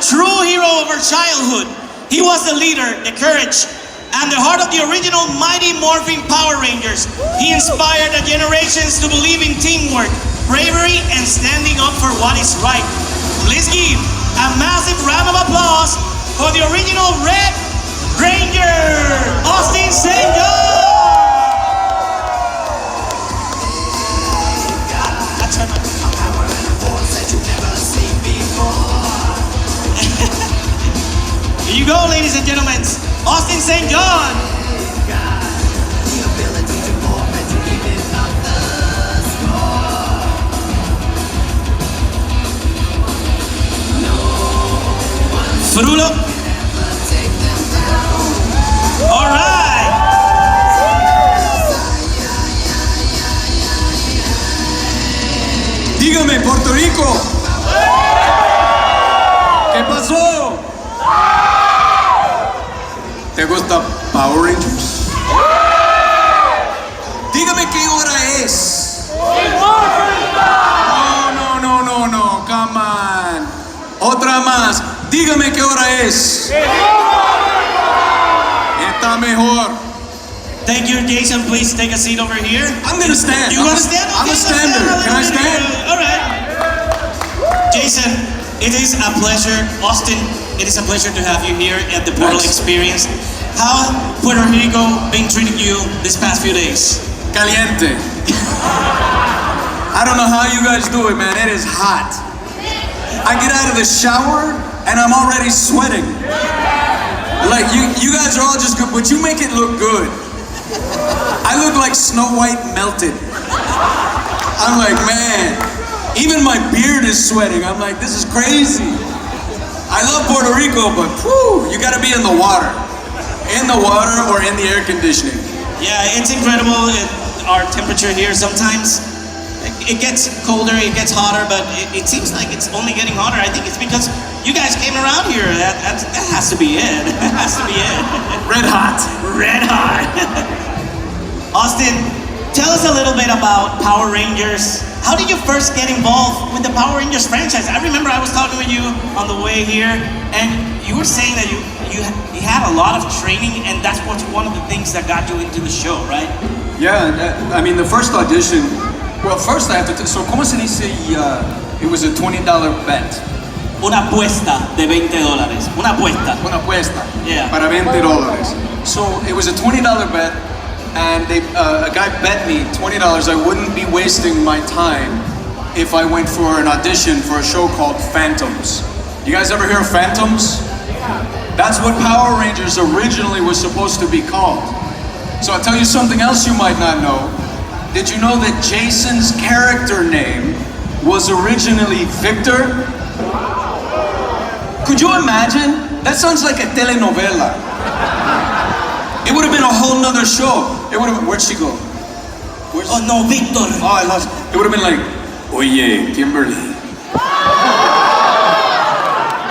true hero of our childhood. He was the leader, the courage, and the heart of the original Mighty Morphin Power Rangers. He inspired the generations to believe in teamwork, bravery, and standing up for what is right. Please give a massive round of applause for the original Red Ranger, Austin St. John! Here you go, ladies and gentlemen, Austin St. John! Frulo. All right. Dígame, Puerto Rico. ¿Qué pasó? ¿Te gusta Power Rangers? Dígame qué hora es. No, come on. Otra más. Dígame qué hora es. Está mejor. Thank you, Jason. Please take a seat over here. I'm gonna stand. You want to stand? I'm a stander. Can I stand? All right. Jason, it is a pleasure. Austin, it is a pleasure to have you here at the Portal Experience. How Puerto Rico been treating you this past few days? Caliente. I don't know how you guys do it, man. It is hot. I get out of the shower and I'm already sweating. Like you guys are all just good, but you make it look good. I look like Snow White melted. I'm like, man, even my beard is sweating. I'm like, this is crazy. I love Puerto Rico, but whew, you gotta be in the water. In the water or in the air conditioning. Yeah, it's incredible. Our temperature here sometimes, it gets colder, it gets hotter, but it seems like it's only getting hotter. I think it's because you guys came around here. That has to be it. That has to be it. Red hot. Red hot. Austin, tell us a little bit about Power Rangers. How did you first get involved with the Power Rangers franchise? I remember I was talking with you on the way here, and you were saying that you had a lot of training, and that's what's one of the things that got you into the show, right? Yeah, I mean, the first audition, well, first I have to, so ¿cómo se dice? It was a $20 bet. Una apuesta de $20. Una apuesta. Una apuesta. Yeah. Para $20. So it was a $20 bet, and a guy bet me $20 I wouldn't be wasting my time if I went for an audition for a show called Phantoms. You guys ever hear of Phantoms? That's what Power Rangers originally was supposed to be called. So I'll tell you something else you might not know. Did you know that Jason's character name was originally Victor? Could you imagine? That sounds like a telenovela. It would have been a whole nother show. It would have been, where'd she go? Oh no, Victor. Oh, I lost. It would have been like, oye, Kimberly.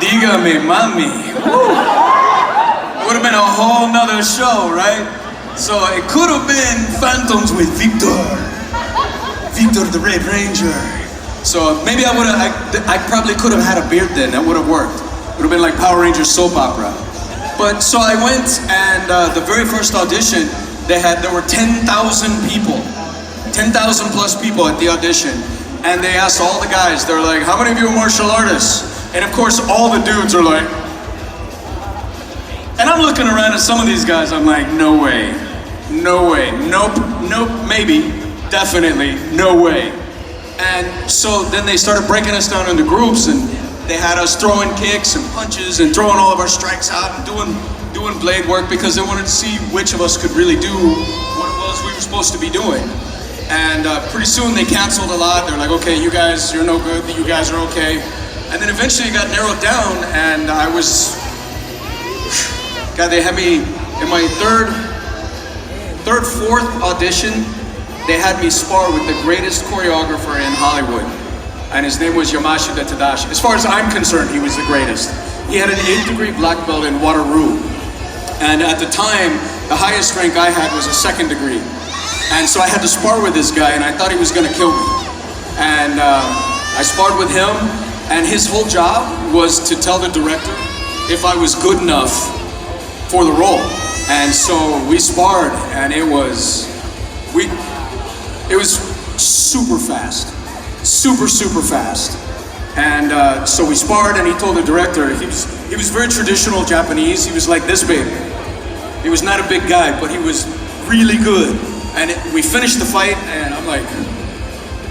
Dígame, mami. It would have been a whole nother show, right? So it could have been Phantoms with Victor. Victor the Red Ranger. So maybe I probably could have had a beard then. That would have worked. It would have been like Power Rangers soap opera. But so I went, and the very first audition, there were 10,000 people. 10,000 plus people at the audition. And they asked all the guys, they're like, how many of you are martial artists? And of course, all the dudes are like, and I'm looking around at some of these guys, I'm like, no way, nope, maybe, definitely, no way. And so then they started breaking us down into groups, and they had us throwing kicks and punches and throwing all of our strikes out and doing blade work because they wanted to see which of us could really do what it was we were supposed to be doing. And pretty soon they canceled a lot. They're like, okay, you guys, you're no good, you guys are okay. And then eventually it got narrowed down, and I was, God, they had me in my fourth audition. They had me spar with the greatest choreographer in Hollywood, and his name was Yamashita Tadashi. As far as I'm concerned, he was the greatest. He had an 8th-degree black belt in Waterloo, and at the time, the highest rank I had was a 2nd degree. And so I had to spar with this guy, and I thought he was gonna kill me. And I sparred with him, and his whole job was to tell the director if I was good enough for the role. And so we sparred, and it was super fast, super fast. And so we sparred, and he told the director, he was very traditional Japanese. He was like this big. He was not a big guy, but he was really good. And we finished the fight, and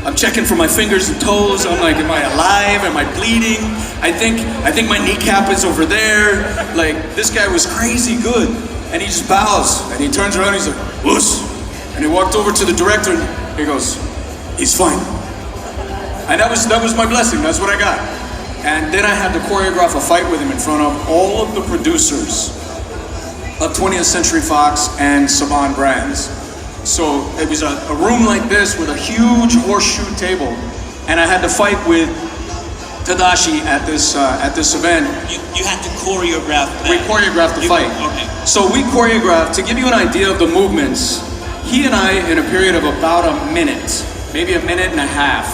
I'm checking for my fingers and toes. I'm like, am I alive? Am I bleeding? I think my kneecap is over there. Like, this guy was crazy good. And he just bows, and he turns around, and he's like, "Wuss." And he walked over to the director, and he goes, "He's fine." And that was my blessing. That's what I got. And then I had to choreograph a fight with him in front of all of the producers of 20th Century Fox and Saban Brands. So it was a room like this with a huge horseshoe table, and I had to fight with Tadashi at this event. You had to choreograph that. We choreographed the fight. Okay. So we choreographed, to give you an idea of the movements, he and I, in a period of about a minute, maybe a minute and a half,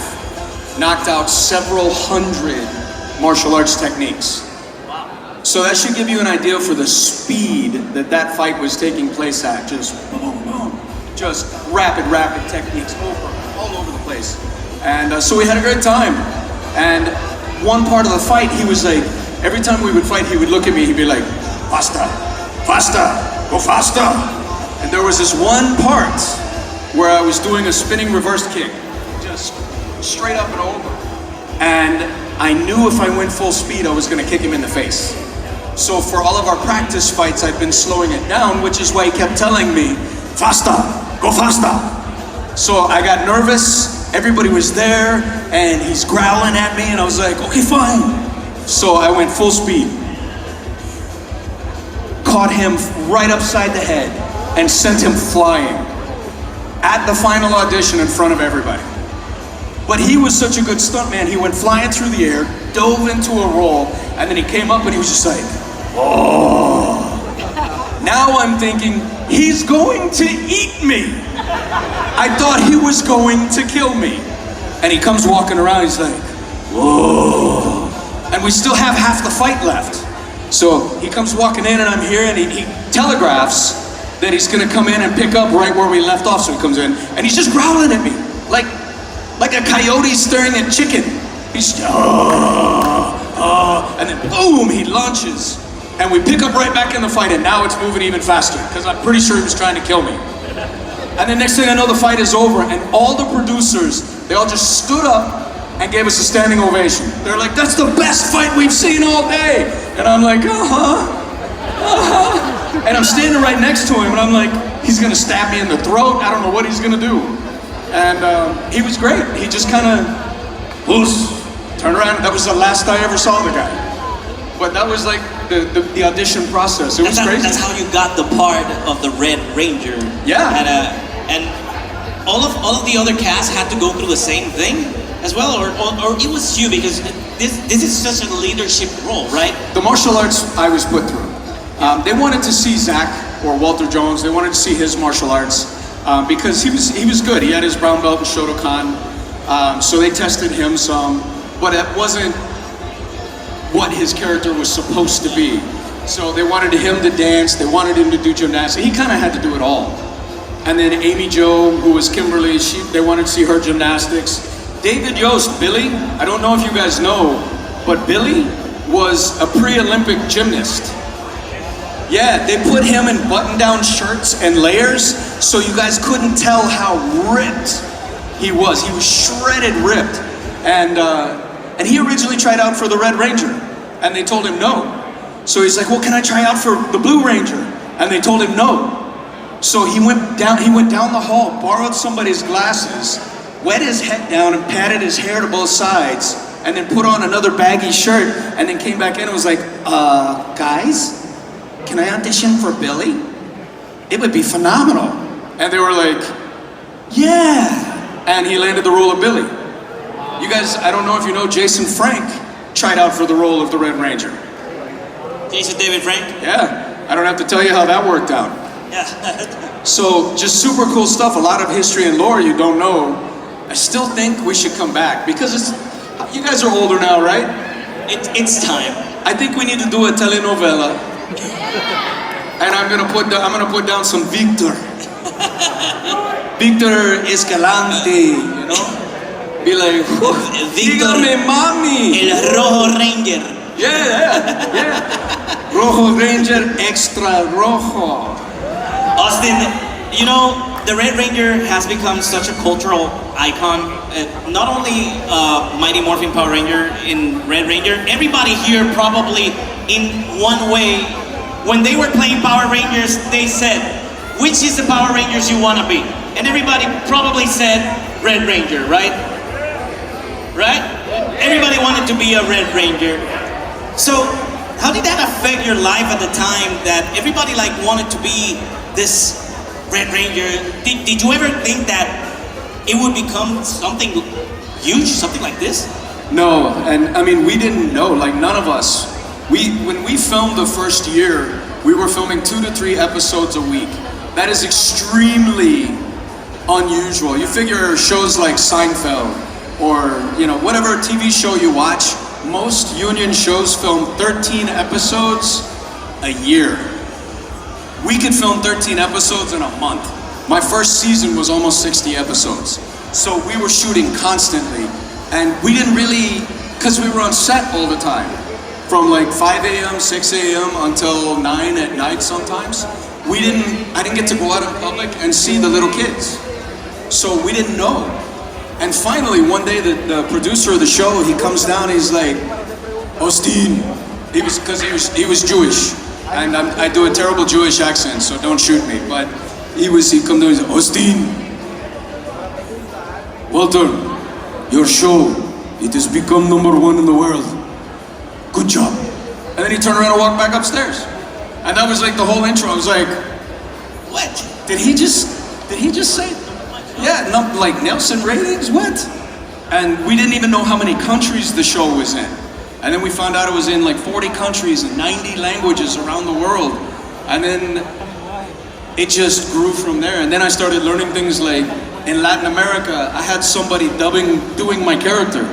knocked out several hundred martial arts techniques. Wow. So that should give you an idea for the speed that fight was taking place at. Just boom, boom, just rapid techniques all over the place. And so we had a great time. And one part of the fight, he was like, every time we would fight, he would look at me, he'd be like, "Faster, faster, go faster." And there was this one part where I was doing a spinning reverse kick, just straight up and over. And I knew if I went full speed, I was gonna kick him in the face. So for all of our practice fights, I've been slowing it down, which is why he kept telling me, "Faster, go faster." So I got nervous, everybody was there, and he's growling at me, and I was like, "Okay, fine." So I went full speed, caught him right upside the head, and sent him flying at the final audition in front of everybody. But he was such a good stuntman, he went flying through the air, dove into a roll, and then he came up and he was just like, "Oh." Now I'm thinking, he's going to eat me. I thought he was going to kill me. And he comes walking around, he's like, "Whoa." And we still have half the fight left. So he comes walking in, and I'm here, and he telegraphs that he's gonna come in and pick up right where we left off. So he comes in, and he's just growling at me, like a coyote staring at chicken. He's and then boom, he launches, and we pick up right back in the fight, and now it's moving even faster, because I'm pretty sure he was trying to kill me. And the next thing I know, the fight is over, and all the producers, they all just stood up and gave us a standing ovation. They're like, "That's the best fight we've seen all day." And I'm like, And I'm standing right next to him, and I'm like, he's gonna stab me in the throat. I don't know what he's gonna do. And he was great. He just kind of, turned around. That was the last I ever saw the guy. But that was like the audition process. It was crazy. That's how you got the part of the Red Ranger. Yeah. And all of the other cast had to go through the same thing as well, or it was you, because this is such a leadership role, right? The martial arts I was put through. They wanted to see Zach or Walter Jones. They wanted to see his martial arts because he was good. He had his brown belt in Shotokan, so they tested him some, but it wasn't what his character was supposed to be. So they wanted him to dance. They wanted him to do gymnastics. He kind of had to do it all. And then Amy Jo, who was Kimberly, they wanted to see her gymnastics. David Yost, Billy, I don't know if you guys know, but Billy was a pre-Olympic gymnast. Yeah, they put him in button-down shirts and layers, so you guys couldn't tell how ripped he was. He was shredded ripped. And he originally tried out for the Red Ranger, and they told him no. So he's like, "Well, can I try out for the Blue Ranger?" And they told him no. So he went down the hall, borrowed somebody's glasses, wet his head down and patted his hair to both sides, and then put on another baggy shirt, and then came back in and was like, "Guys, can I audition for Billy? It would be phenomenal." And they were like, "Yeah." And he landed the role of Billy. You guys, I don't know if you know, Jason Frank tried out for the role of the Red Ranger. Jason David Frank? Yeah, I don't have to tell you how that worked out. Yeah. So just super cool stuff, a lot of history and lore you don't know. I still think we should come back because you guys are older now, right? It's time. I think we need to do a telenovela. And I'm gonna put down some Victor. Victor Escalante, you know? Be like, Victor, dígame mami. El Rojo Ranger. Yeah. Rojo Ranger Extra Rojo. Austin, you know, the Red Ranger has become such a cultural icon. Not only Mighty Morphin Power Ranger in Red Ranger, everybody here probably in one way, when they were playing Power Rangers, they said, which is the Power Rangers you want to be? And everybody probably said Red Ranger, right? Right? Everybody wanted to be a Red Ranger. So, how did that affect your life at the time that everybody like wanted to be this Red Ranger? Did you ever think that it would become something huge, something like this? No, and I mean, we didn't know, like none of us. When we filmed the first year, we were filming 2 to 3 episodes a week. That is extremely unusual. You figure shows like Seinfeld or, you know, whatever TV show you watch, most union shows film 13 episodes a year. We could film 13 episodes in a month. My first season was almost 60 episodes. So we were shooting constantly. And we didn't really, because we were on set all the time. From like 5 a.m., 6 a.m. until 9 at night sometimes. I didn't get to go out in public and see the little kids. So we didn't know. And finally, one day, the producer of the show, he comes down, he's like, Austin, he was Jewish. And I do a terrible Jewish accent, so don't shoot me. But he come down, he said, Austin, Walter, your show, it has become #1 in the world. Good job. And then he turned around and walked back upstairs. And that was like the whole intro. I was like, What? did he just say, yeah, not like Nelson ratings, what? And we didn't even know how many countries the show was in. And then we found out it was in like 40 countries and 90 languages around the world. And then it just grew from there. And then I started learning things like, in Latin America, I had somebody doing my character.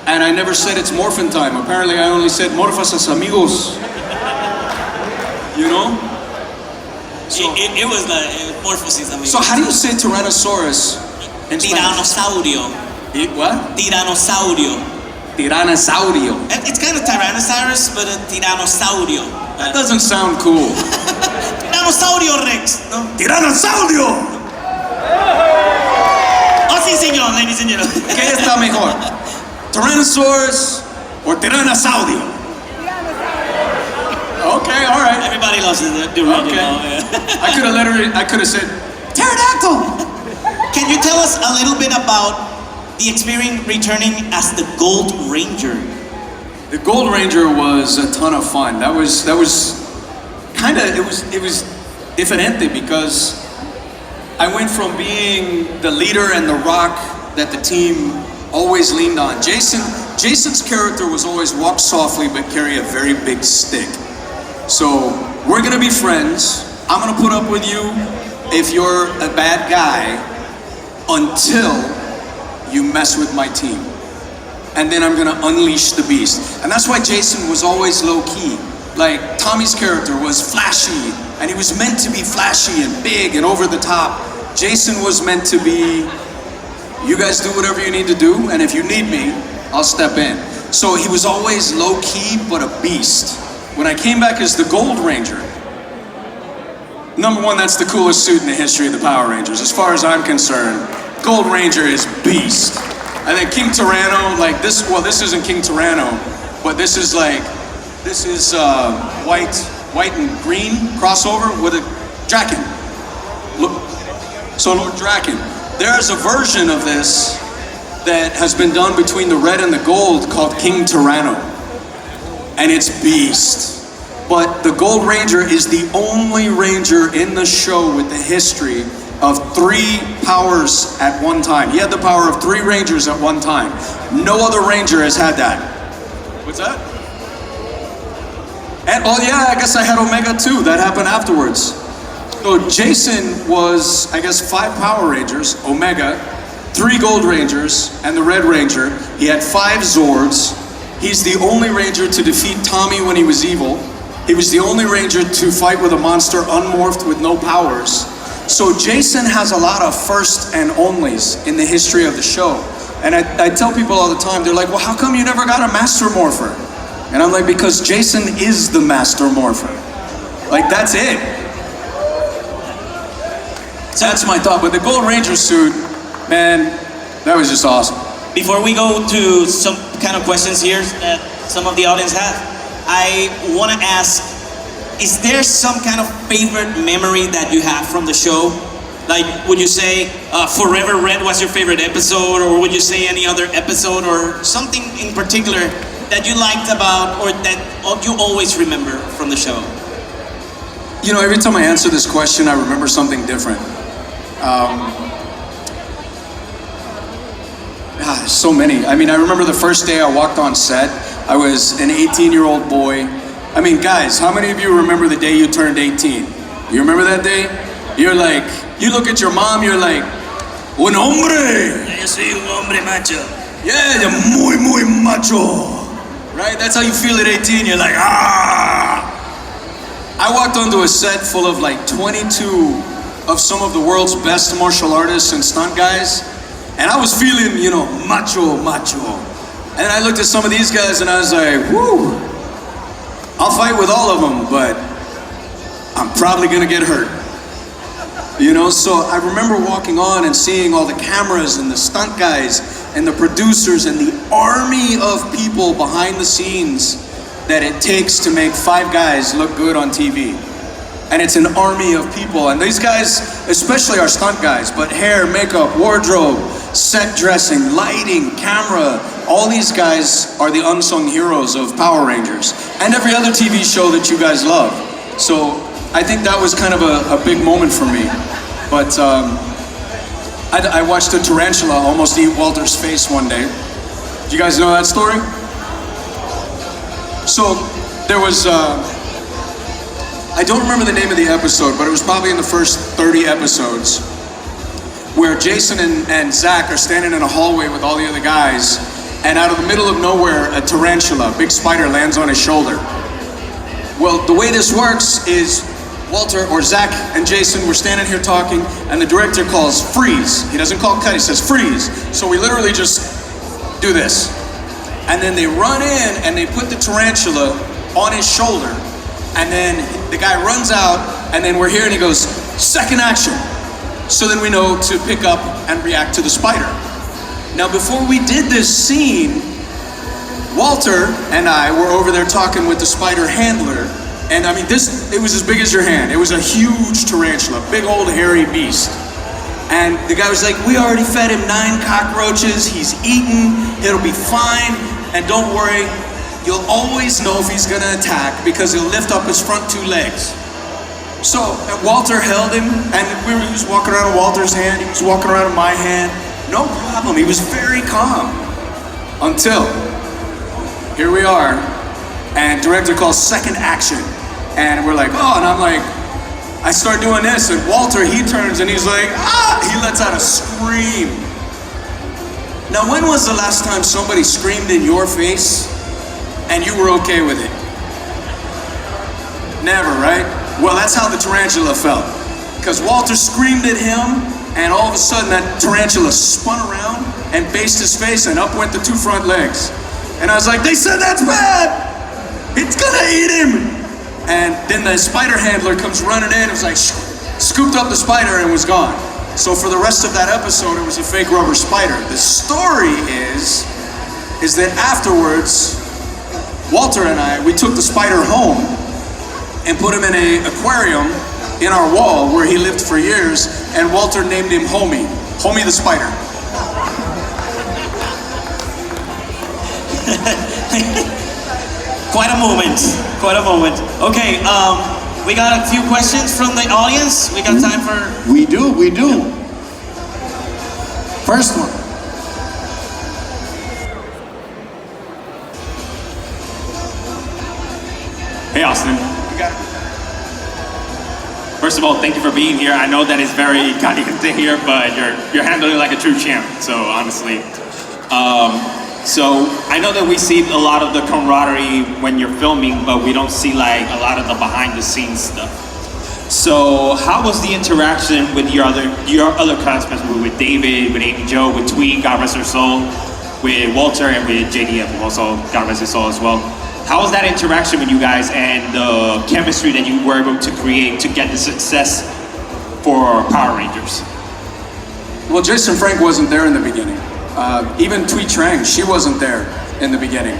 And I never said it's morphin time. Apparently I only said morphas amigos. You know? So, it was the morphosis. I mean. So how do you say Tyrannosaurus in Spanish? Tiranosaurio. What? Tiranosaurio. Tyrannosaurio. It's kind of Tyrannosaurus, but a Tiranosaurio. That doesn't sound cool. Tiranosaurio Rex, no? Tiranosaurio! Oh, sí, señor, ladies and gentlemen. ¿Qué está mejor? Tyrannosaurus or Tiranosaurio? Okay, all right. Everybody loves the original. Okay. Yeah. I could have said pterodactyl. Can you tell us a little bit about the experience returning as the Gold Ranger? The Gold Ranger was a ton of fun. That was kind of it was diferente because I went from being the leader and the rock that the team always leaned on. Jason's character was always walk softly but carry a very big stick. So we're gonna be friends. I'm gonna put up with you if you're a bad guy until you mess with my team. And then I'm gonna unleash the beast. And that's why Jason was always low key. Like Tommy's character was flashy and he was meant to be flashy and big and over the top. Jason was meant to be, you guys do whatever you need to do, and if you need me, I'll step in. So he was always low key but a beast. When I came back as the Gold Ranger, #1, that's the coolest suit in the history of the Power Rangers. As far as I'm concerned, Gold Ranger is beast. And then King Tyranno, like this isn't King Tyranno, but this is white and green crossover with a Draken. Look, so Lord Draken. There's a version of this that has been done between the red and the gold called King Tyranno. And it's beast. But the Gold Ranger is the only ranger in the show with the history of 3 powers at one time. He had the power of 3 rangers at one time. No other ranger has had that. What's that? And oh yeah, I guess I had Omega too. That happened afterwards. So Jason was, I guess, 5 Power Rangers, Omega, 3 Gold Rangers, and the Red Ranger. He had 5 Zords, He's the only ranger to defeat Tommy when he was evil. He was the only ranger to fight with a monster unmorphed with no powers. So Jason has a lot of first and onlys in the history of the show. And I tell people all the time, they're like, well, how come you never got a master morpher? And I'm like, because Jason is the master morpher. Like, that's it. That's my thought. But the Gold Ranger suit, man, that was just awesome. Before we go to some kind of questions here that some of the audience have, I want to ask, is there some kind of favorite memory that you have from the show? Like, would you say Forever Red was your favorite episode, or would you say any other episode, or something in particular that you liked about, or that you always remember from the show? You know, every time I answer this question, I remember something different. There's so many. I mean, I remember the first day I walked on set. I was an 18-year-old boy. I mean, guys, how many of you remember the day you turned 18? You remember that day? You're like, you look at your mom, you're like, un hombre. Yo soy un hombre macho. Yeah, you're muy macho. Right? That's how you feel at 18. You're like, ah. I walked onto a set full of like 22 of some of the world's best martial artists and stunt guys. And I was feeling, you know, macho. And I looked at some of these guys and I was like, whoo, I'll fight with all of them, but I'm probably gonna get hurt. You know, so I remember walking on and seeing all the cameras and the stunt guys and the producers and the army of people behind the scenes that it takes to make 5 guys look good on TV. And it's an army of people. And these guys, especially our stunt guys, but hair, makeup, wardrobe, set dressing, lighting, camera, all these guys are the unsung heroes of Power Rangers and every other TV show that you guys love. So I think that was kind of a big moment for me. But I watched a tarantula almost eat Walter's face one day. Do you guys know that story? So there was, I don't remember the name of the episode, but it was probably in the first 30 episodes, where Jason and Zach are standing in a hallway with all the other guys, and out of the middle of nowhere, a tarantula, a big spider, lands on his shoulder. Well, the way this works is Walter or Zach and Jason were standing here talking, and the director calls freeze. He doesn't call cut, he says freeze. So we literally just do this. And then they run in and they put the tarantula on his shoulder, and then the guy runs out, and then we're here and he goes, second action. So then we know to pick up and react to the spider. Now before we did this scene, Walter and I were over there talking with the spider handler, and I mean it was as big as your hand. It was a huge tarantula, big old hairy beast. And the guy was like, we already fed him 9 cockroaches, he's eaten, it'll be fine, and don't worry, you'll always know if he's gonna attack because he'll lift up his front 2 legs. So Walter held him, and we were just walking around with Walter's hand, he was walking around with my hand, no problem, he was very calm. Until, here we are, and director calls second action. And we're like, oh, and I'm like, I start doing this, and Walter, he turns and he's like, ah, he lets out a scream. Now, when was the last time somebody screamed in your face and you were okay with it? Never, right? Well, that's how the tarantula felt. Because Walter screamed at him, and all of a sudden that tarantula spun around and faced his face, and up went the 2 front legs. And I was like, they said that's bad! It's gonna eat him! And then the spider handler comes running in and was like, scooped up the spider and was gone. So for the rest of that episode, it was a fake rubber spider. The story is that afterwards, Walter and I, we took the spider home and put him in an aquarium in our wall where he lived for years, and Walter named him Homie the spider. Quite a moment. Okay, we got a few questions from the audience. We got time for... We do. First one. Hey, Austin. You got it. First of all, thank you for being here. I know that it's very caliente here, but you're handling it like a true champ. So honestly, So I know that we see a lot of the camaraderie when you're filming, but we don't see like a lot of the behind the scenes stuff. So how was the interaction with your other castmates, with David, with Amy Jo, with Tweet, God rest her soul, with Walter, and with JDF, also God rest his soul as well? How was that interaction with you guys and the chemistry that you were able to create to get the success for Power Rangers? Well, Jason Frank wasn't there in the beginning. Even Tweet Trang, she wasn't there in the beginning.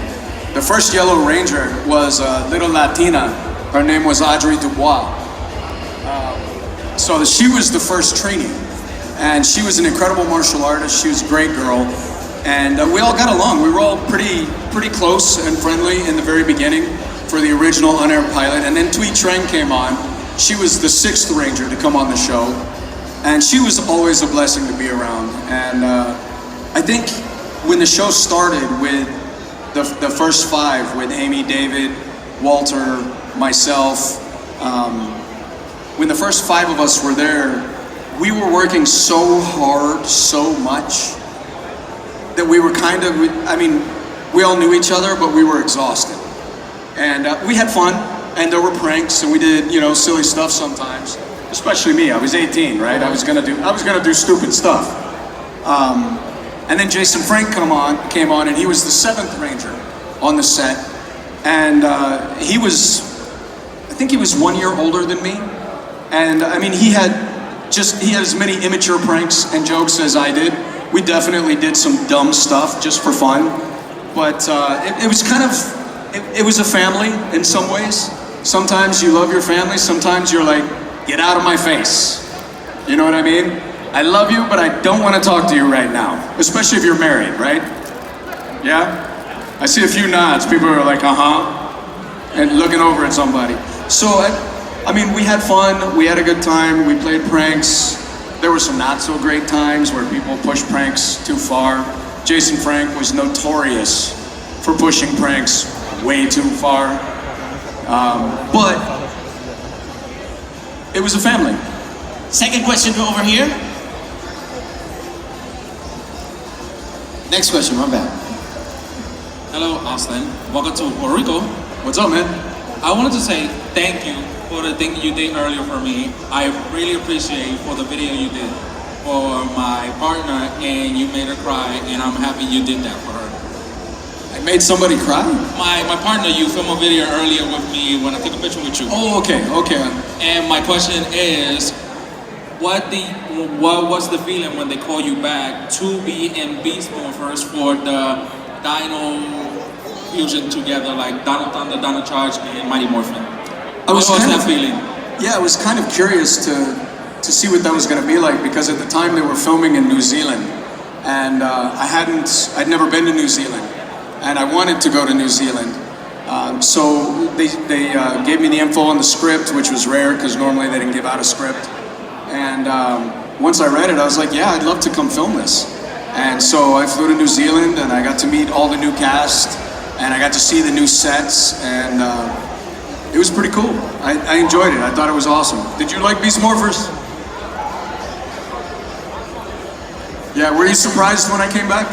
The first Yellow Ranger was a little Latina. Her name was Audrey Dubois. So she was the first trainee. And she was an incredible martial artist. She was a great girl. And we all got along. We were all pretty close and friendly in the very beginning for the original unaired pilot. And then Tweet Trang came on. She was the 6th Ranger to come on the show. And she was always a blessing to be around. And I think when the show started with the first 5, with Amy, David, Walter, myself, when the first 5 of us were there, we were working so hard, so much, that we were kind of, we all knew each other, but we were exhausted. And we had fun, and there were pranks, and we did, silly stuff sometimes. Especially me, I was 18, right? I was gonna do stupid stuff. And then Jason Frank came on, and he was the 7th Ranger on the set. And I think he was 1 year older than me. And he had as many immature pranks and jokes as I did. We definitely did some dumb stuff just for fun. But it was kind of, it was a family in some ways. Sometimes you love your family, sometimes you're like, get out of my face. You know what I mean? I love you, but I don't want to talk to you right now. Especially if you're married, right? Yeah? I see a few nods. People are like, uh-huh, and looking over at somebody. So, we had fun. We had a good time. We played pranks. There were some not so great times where people pushed pranks too far. Jason Frank was notorious for pushing pranks way too far. But it was a family. Second question over here. Next question, my bad. Hello, Austin. Welcome to Puerto Rico. What's up, man? I wanted to say thank you for the thing you did earlier for me. I really appreciate for the video you did for my partner, and you made her cry, and I'm happy you did that for her. I made somebody cry? My partner, you filmed a video earlier with me when I took a picture with you. Oh, okay. And my question is, what was the feeling when they call you back to be in Beast Morphers for the Dino fusion together, like Dino Thunder, Dino Charge, and Mighty Morphin? What was that feeling? Yeah, I was kind of curious to see what that was going to be like, because at the time they were filming in New Zealand, and I'd never been to New Zealand, and I wanted to go to New Zealand. So they gave me the info on the script, which was rare because normally they didn't give out a script. And once I read it, I was like, yeah, I'd love to come film this. And so I flew to New Zealand, and I got to meet all the new cast, and I got to see the new sets, and it was pretty cool. I enjoyed it. I thought it was awesome. Did you like Beast Morphers? Yeah, were you surprised when I came back?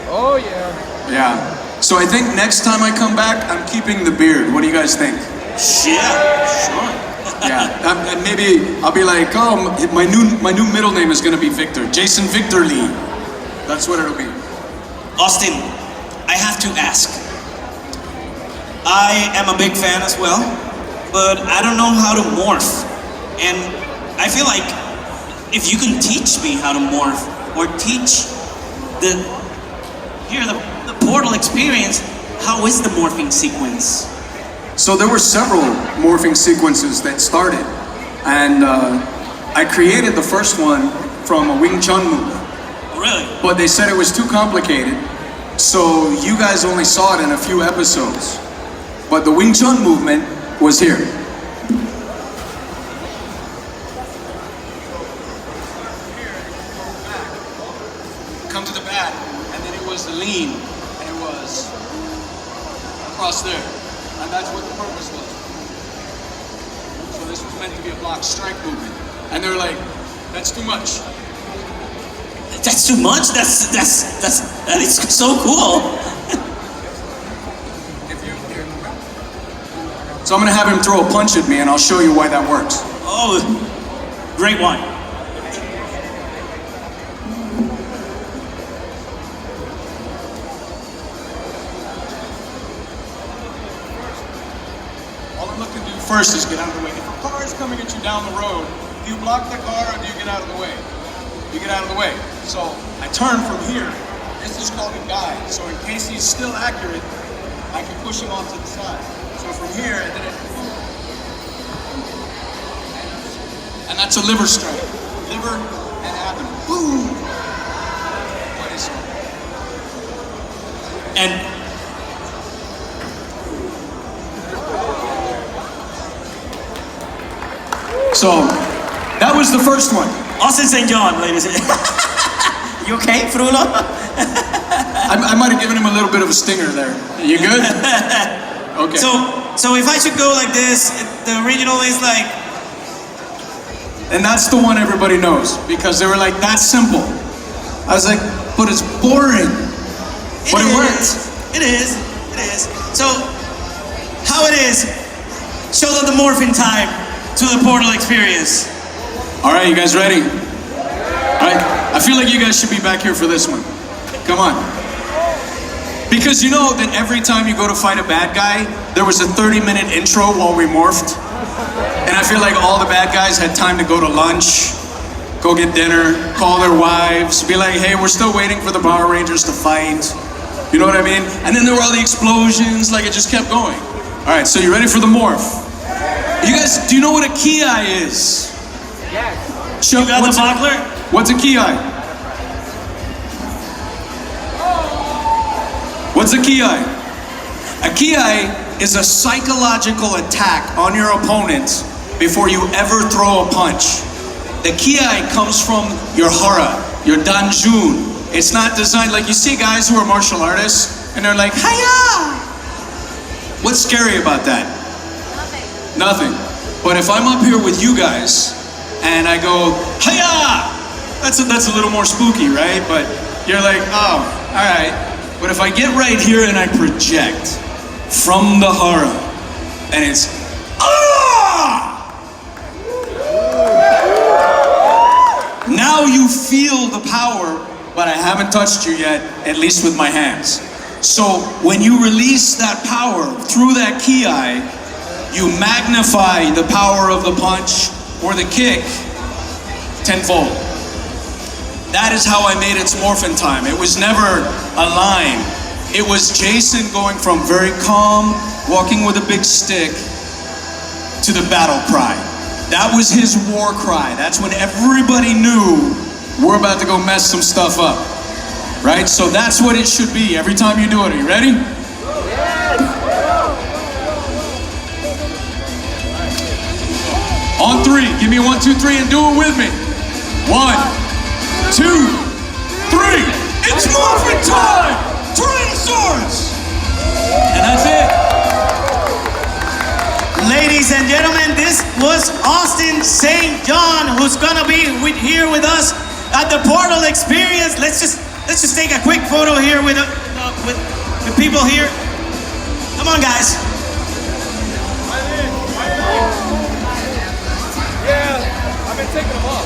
Oh yeah. Yeah. So I think next time I come back, I'm keeping the beard. What do you guys think? Yeah, sure. Yeah, and maybe I'll be like, oh, my new middle name is gonna be Victor. Jason Victor Lee. That's what it'll be. Austin, I have to ask. I am a big fan as well, but I don't know how to morph. And I feel like if you can teach me how to morph, or teach the Portal experience, how is the morphing sequence? So there were several morphing sequences that started, and I created the first one from a Wing Chun move. Really? But they said it was too complicated, so you guys only saw it in a few episodes. But the Wing Chun movement was here. Come to the bat, and then it was the lean, and it was across there. And that's what the purpose was. So this was meant to be a block strike movement. And they were like, that's too much. That's too much? That is so cool. So I'm gonna have him throw a punch at me and I'll show you why that works. Oh, great one. All I'm looking to do first is get out of the way. If a car is coming at you down the road, do you block the car or do you get out of the way? You get out of the way. So I turn from here. This is called a guide. So in case he's still accurate, I can push him onto the side. So from here, and that's a liver strike. Liver and abdomen. Boom! What is it? And So that was the first one. Austin St. John, ladies and You okay, Frulo? I might have given him a little bit of a stinger there. You good? Okay. So if I should go like this, the original is like, And that's the one everybody knows because they were like, that's simple. I was like, but it's boring. But it worked. It is. So, how it is, show them the morphing time to the Portal experience. All right, you guys ready? All right, I feel like you guys should be back here for this one. Come on. Because you know that every time you go to fight a bad guy, there was a 30-minute intro while we morphed. And I feel like all the bad guys had time to go to lunch, go get dinner, call their wives, be like, hey, we're still waiting for the Power Rangers to fight. You know what I mean? And then there were all the explosions, like it just kept going. All right, so you ready for the morph? You guys, do you know what a ki is? Yes. You got the buckler? What's a ki? What's a ki? A ki is a psychological attack on your opponent before you ever throw a punch. The ki comes from your hara, your danjun. It's not designed like you see guys who are martial artists and they're like, hiya! What's scary about that? Nothing. But if I'm up here with you guys and I go, hiya! That's a little more spooky, right? But you're like, oh, all right. But if I get right here and I project from the hara and it's, ah! Now you feel the power, but I haven't touched you yet, at least with my hands. So when you release that power through that ki, you magnify the power of the punch or the kick tenfold. That is how I made its morphin time. It was never a line. It was Jason going from very calm, walking with a big stick, to the battle cry. That was his war cry. That's when everybody knew we're about to go mess some stuff up. Right? So that's what it should be every time you do it. Are you ready? On three. Give me 1, 2, 3 and do it with me. 1, 2, 3. It's morphin' time! Tyrannosaurus! And that's it. Ladies and gentlemen, this was Austin St. John, who's gonna be here with us at the Portal Experience. Let's just take a quick photo here with people here. Come on, guys. Yeah, I've been taking them off.